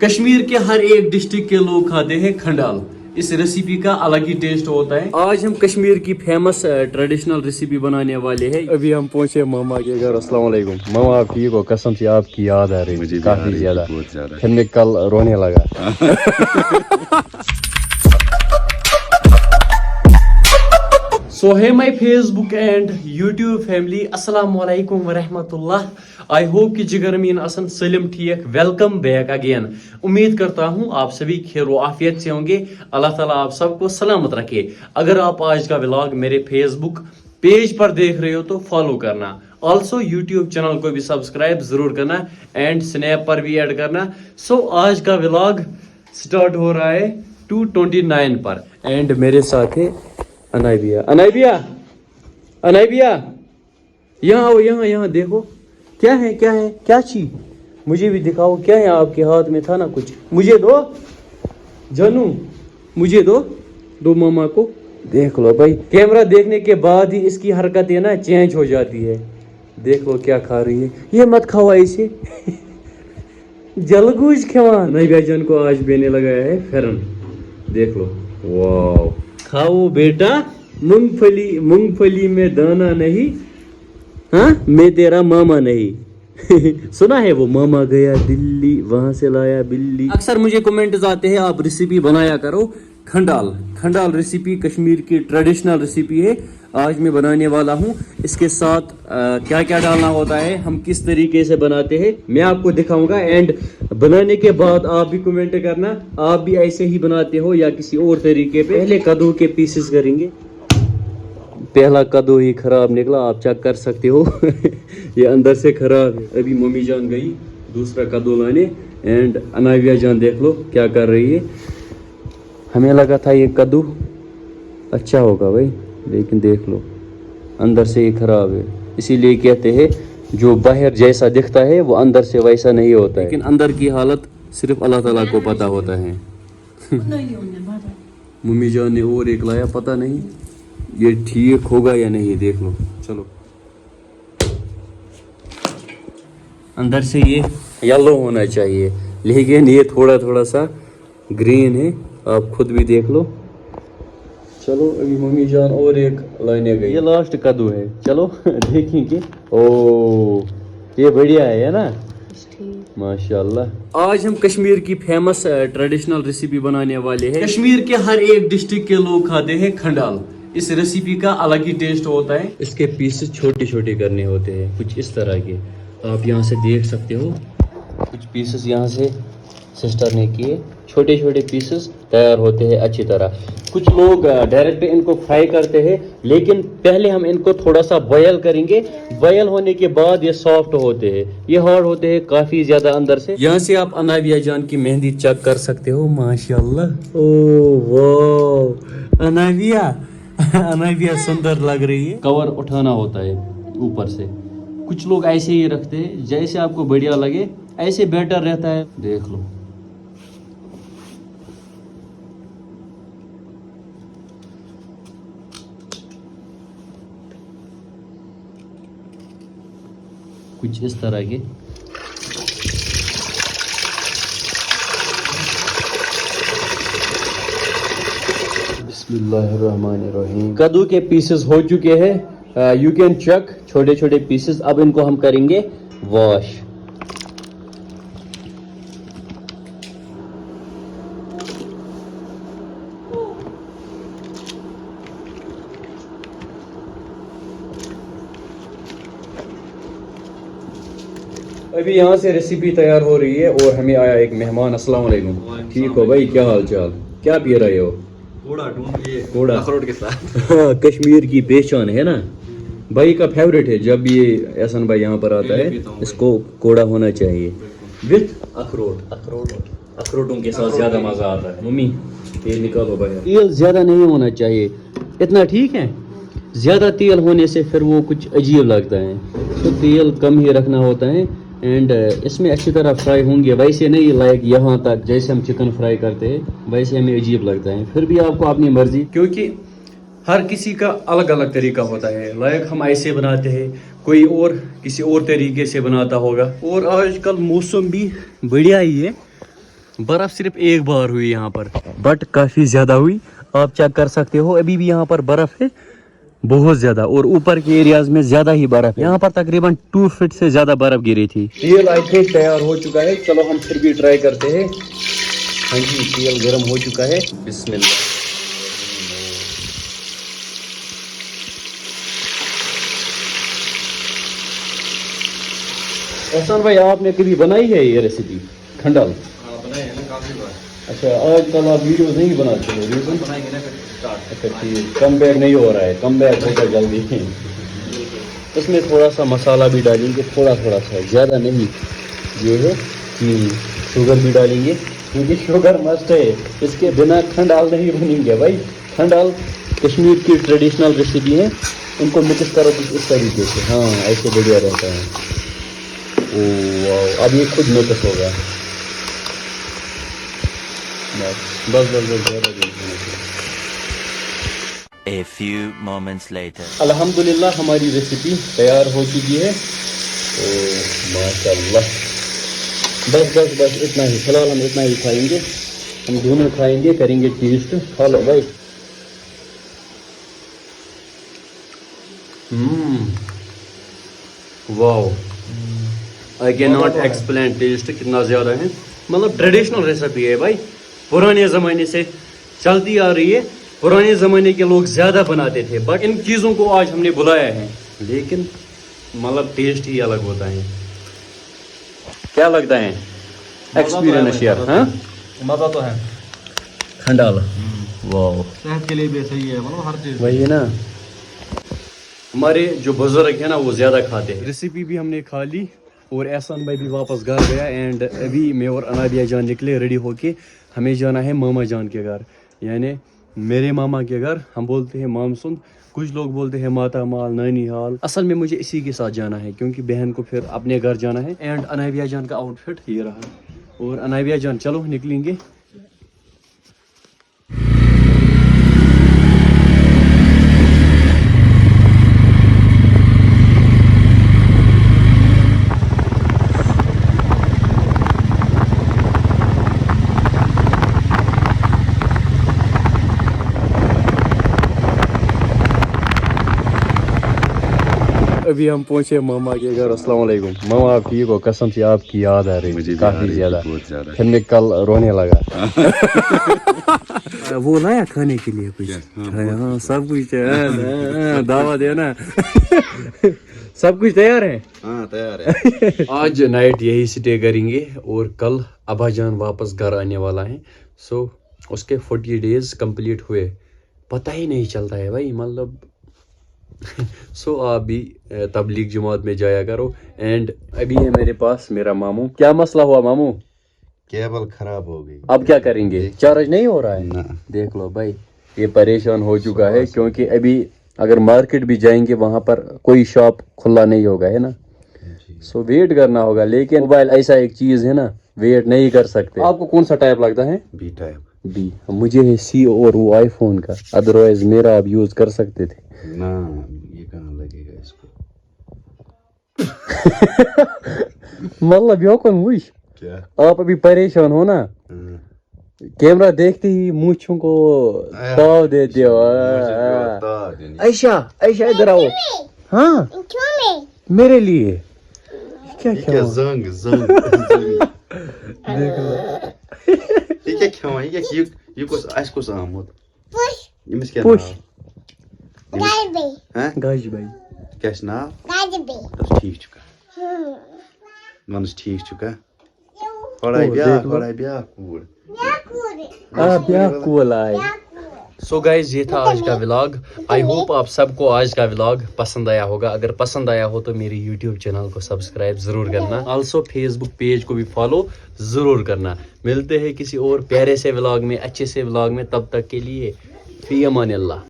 कश्मीर के हर एक डिस्ट्रिक्ट के लोग खाते हैं खंडाल। इस रेसिपी का अलग ही टेस्ट होता है। आज हम कश्मीर की फेमस ट्रेडिशनल रेसिपी बनाने वाले हैं। अभी हम पहुंचे मामा के घर। अस्सलाम वालेकुम मामा, आप ठीक हो? कसम से आपकी याद आ रही मुझे काफी ज्यादा। फिर मैं कल रोने लगा। So hey my Facebook and YouTube family, Assalamu alaikum wa rahmatullah. I hope कि जिगर मीन असन सलिम ठीक। Welcome back again. उम्मीद करता हूँ आप सभी खैर आफियत से होंगे। अल्लाह ताला आप सबको सलामत रखे। अगर आप आज का व्लॉग मेरे फेसबुक पेज पर देख रहे हो तो फॉलो करना। ऑल्सो यूट्यूब चैनल को भी सब्सक्राइब जरूर करना एंड स्नैप पर भी ऐड करना। सो आज का व्लॉग स्टार्ट हो रहा है 229 पर एंड मेरे साथ है अनाइबिया। अनाइबिया, अनाइबिया, यहाँ आओ, यहाँ देखो क्या है क्या चीज, मुझे भी दिखाओ क्या है। आपके हाथ में था ना कुछ, मुझे दो जानू, मुझे दो मामा को। देख लो भाई, कैमरा देखने के बाद ही इसकी हरकतें ना चेंज हो जाती है। देख लो क्या खा रही है। ये मत खाओ ऐसे। जलगूज खवा। अनाइबिया जान को आज बेने लगाया है फेरन। देख लो, वाह। खाओ बेटा, मूंगफली में दाना नहीं, हाँ मैं तेरा मामा नहीं। सुना है वो मामा गया दिल्ली, वहां से लाया बिल्ली। अक्सर मुझे कमेंट्स आते हैं आप रेसिपी बनाया करो खंडाल रेसिपी कश्मीर की ट्रेडिशनल रेसिपी है। आज मैं बनाने वाला हूँ। इसके साथ क्या क्या डालना होता है, हम किस तरीके से बनाते हैं, मैं आपको दिखाऊंगा। एंड बनाने के बाद आप भी कमेंट करना, आप भी ऐसे ही बनाते हो या किसी और तरीके पे। पहले कद्दू के पीसेस करेंगे। पहला कद्दू ही खराब निकला, आप चेक कर सकते हो। ये अंदर से खराब है। अभी मम्मी जान गई दूसरा कद्दू लाने एंड अनाविया जान देख लो क्या कर रही है। हमें लगा था ये कद्दू अच्छा होगा भाई, लेकिन देख लो अंदर से ही खराब है। इसीलिए कहते हैं जो बाहर जैसा दिखता है वो अंदर से वैसा नहीं होता है, लेकिन अंदर की हालत सिर्फ अल्लाह ताला को पता होता है। मम्मी जान ने और एक लाया, पता नहीं ये ठीक होगा या नहीं, देख लो। चलो, अंदर से ये येलो होना चाहिए, लेकिन ये थोड़ा सा ग्रीन है, आप खुद भी देख लो। चलो अभी मम्मी जान और एक लाने गई। ये लास्ट कद्दू है, चलो देखेंगे। ओ ये बढ़िया है ना, माशाल्लाह। आज हम कश्मीर की फेमस ट्रेडिशनल रेसिपी बनाने वाले हैं। कश्मीर के हर एक डिस्ट्रिक्ट के लोग खाते हैं खंडाल। इस रेसिपी का अलग ही टेस्ट होता है। इसके पीसेस छोटे छोटे करने होते हैं, कुछ इस तरह के। आप यहाँ से देख सकते हो कुछ पीसेस यहाँ से सिस्टर ने किए, छोटे छोटे पीसेस तैयार होते हैं अच्छी तरह। कुछ लोग डायरेक्ट इनको फ्राई करते हैं, लेकिन पहले हम इनको थोड़ा सा बॉयल करेंगे। बॉयल होने के बाद ये सॉफ्ट होते हैं, ये हार्ड होते हैं काफी ज्यादा अंदर से। यहाँ से आप अनाविया जान की मेहंदी चेक कर सकते हो, माशाल्लाह। ओ वाह अनाविया, अनाविया सुंदर लग रही है। कवर उठाना होता है ऊपर से। कुछ लोग ऐसे ही रखते हैं, जैसे आपको बढ़िया लगे ऐसे बेटर रहता है। देख लो, कुछ इस तरह के। बिस्मिल्लाहिर्रहमानिर्रहीम। कद्दू के पीसेस हो चुके हैं, यू कैन चेक, छोटे छोटे पीसेस। अब इनको हम करेंगे वॉश। अभी यहाँ से रेसिपी तैयार हो रही है और हमें आया एक मेहमान। अस्सलाम वालेकुम। ठीक हो भाई, क्या हाल चाल, क्या पी रहे हो? कोड़ा अखरोट के साथ। हाँ, कश्मीर की पहचान है ना भाई का फेवरेट है। जब ये एहसन भाई यहाँ पर आता है, इसको कोड़ा होना चाहिए विथ अखरोट। अखरोटों के साथ ज्यादा मजा आता है। मम्मी तेल निकालो भाई। तेल ज्यादा नहीं होना चाहिए, इतना ठीक है। ज्यादा तेल होने से फिर वो कुछ अजीब लगता है, तो तेल कम ही रखना होता है। एंड इसमें अच्छी तरह फ्राई होंगे, वैसे नहीं लाइक यहाँ तक जैसे हम चिकन फ्राई करते हैं वैसे हमें अजीब लगता है। फिर भी आपको अपनी मर्जी, क्योंकि हर किसी का अलग अलग तरीका होता है। लाइक हम ऐसे बनाते हैं, कोई और किसी और तरीके से बनाता होगा। और आजकल मौसम भी बढ़िया ही है, बर्फ सिर्फ एक बार हुई यहाँ पर, बट काफी ज्यादा हुई। आप चेक कर सकते हो, अभी भी यहाँ पर बर्फ है बहुत ज्यादा, और ऊपर के एरियाज में ज्यादा ही बर्फ है। यहाँ पर तकरीबन 2 फीट से ज्यादा बर्फ गिरी थी। तेल आई थिंक तैयार हो चुका है, चलो हम फिर भी ट्राई करते हैं। हाँ जी, तेल गर्म हो चुका है। बिस्मिल्लाह। एहसान भाई, आपने कभी बनाई है ये रेसिपी खंडाल? बनाए हैं ना काफी बार। अच्छा, आजकल आप वीडियोस नहीं बनाते हो? रीजन? बनाएंगे ना फिर स्टार्ट। अच्छा ठीक, कम बैक नहीं हो रहा है, कम बैक होगा जल्दी। इसमें थोड़ा सा मसाला भी डालेंगे, थोड़ा थोड़ा सा, ज़्यादा नहीं। ये है चीनी, शुगर भी डालेंगे क्योंकि शुगर मस्ट है, इसके बिना खंडाल नहीं बनेंगे भाई। खंडाल कश्मीर की ट्रेडिशनल रेसिपी है, उनको मिक्स करो कुछ इस तरीके से, हाँ ऐसे बढ़िया रहता है। ओह अब ये खुद मिक्स होगा। बस बस बस बस। A few moments later. अल्हम्दुलिल्लाह हमारी रेसिपी तैयार हो चुकी है। ओह माशाल्लाह, बस बस बस इतना ही, फिलहाल हम इतना ही खाएंगे, हम दोनों खाएंगे, करेंगे टेस्ट। खा लो भाई। Wow, I can not explain taste कितना ज़्यादा है। मतलब ट्रेडिशनल रेसिपी है भाई, पुराने ज़माने से चलती आ रही है, पुराने ज़माने के लोग ज़्यादा बनाते थे, बट इन चीज़ों को आज हमने बुलाया है, लेकिन मतलब टेस्ट ही अलग होता है। क्या लगता है एक्सपीरियंस यार? हाँ मजा तो है। खंडाल वाह, सेहत के लिए भी सही है, मतलब हर चीज। वही है ना, हमारे जो बुजुर्ग है ना वो ज़्यादा खाते हैं। रेसिपी भी हमने खा ली और एहसान भाई भी वापस घर गया, एंड अभी मैं और अनाबिया जान निकले रेडी होके। हमें जाना है मामा जान के घर, यानी मेरे मामा के घर। हम बोलते हैं मामसुंद, कुछ लोग बोलते हैं माता माल, नानी हाल। असल में मुझे इसी के साथ जाना है क्योंकि बहन को फिर अपने घर जाना है। एंड अनाबिया जान का आउटफिट ये रहा, और अनाबिया जान चलो निकलेंगे। अभी हम पहुंचे मामा के घर। अस्सलाम वालेकुम मामा, आप ठीक हो? कसम से आपकी याद आ रही मुझे काफी ज्यादा, फिर मैं कल रोने लगा। वो लाया खाने के लिए कुछ? हाँ सब कुछ है, दावत है ना। सब कुछ तैयार है? हाँ तैयार है। आज नाइट यही स्टे करेंगे और कल अब्बाजान वापस घर आने वाला है। सो उसके 40 डेज कंप्लीट हुए, पता ही नहीं चलता है भाई, मतलब। सो आप भी तबलीग जमात में जाया करो। एंड अभी है मेरे पास मेरा मामू। क्या मसला हुआ मामू? केबल खराब हो गई। अब क्या करेंगे? चार्ज नहीं हो रहा है ना? देख लो भाई, ये परेशान हो चुका है क्योंकि अभी अगर मार्केट भी जाएंगे वहां पर कोई शॉप खुला नहीं होगा, है ना। सो वेट करना होगा, लेकिन मोबाइल ऐसा एक चीज है ना, वेट नहीं कर सकते। आपको कौन सा टाइप लगता है? B type. बी, मुझे है सी और वो आईफोन का, अदरवाइज मेरा आप यूज कर सकते थे ना। ये कहाँ लगेगा इसको? मतलब यो कौन मुझ क्या आप अभी परेशान हो ना, कैमरा देखते ही मूंछों को ताव देते हो। ऐशा ऐशा इधर आओ। हाँ मेरे लिए क्या क्या zang. देख लो। ये क्या हुआ? ये कुछ आज कुछ आम होता। Yemiz क्या पुश हैं? गाइस भाई क्या नाम? बस ठीक चुका। मनस ठीक चुका। पढ़ाई ब्याह कूड़। ब्याह कूल आए। सो गाइज ये था आज का व्लॉग। आई होप आप सबको आज का व्लॉग पसंद आया होगा। अगर पसंद आया हो तो मेरी यूट्यूब चैनल को सब्सक्राइब जरूर करना, ऑल्सो फेसबुक पेज को भी फॉलो जरूर करना। मिलते हैं किसी और प्यारे से व्लॉग में, अच्छे से व्लॉग में, तब तक के लिए फी अमान अल्लाह।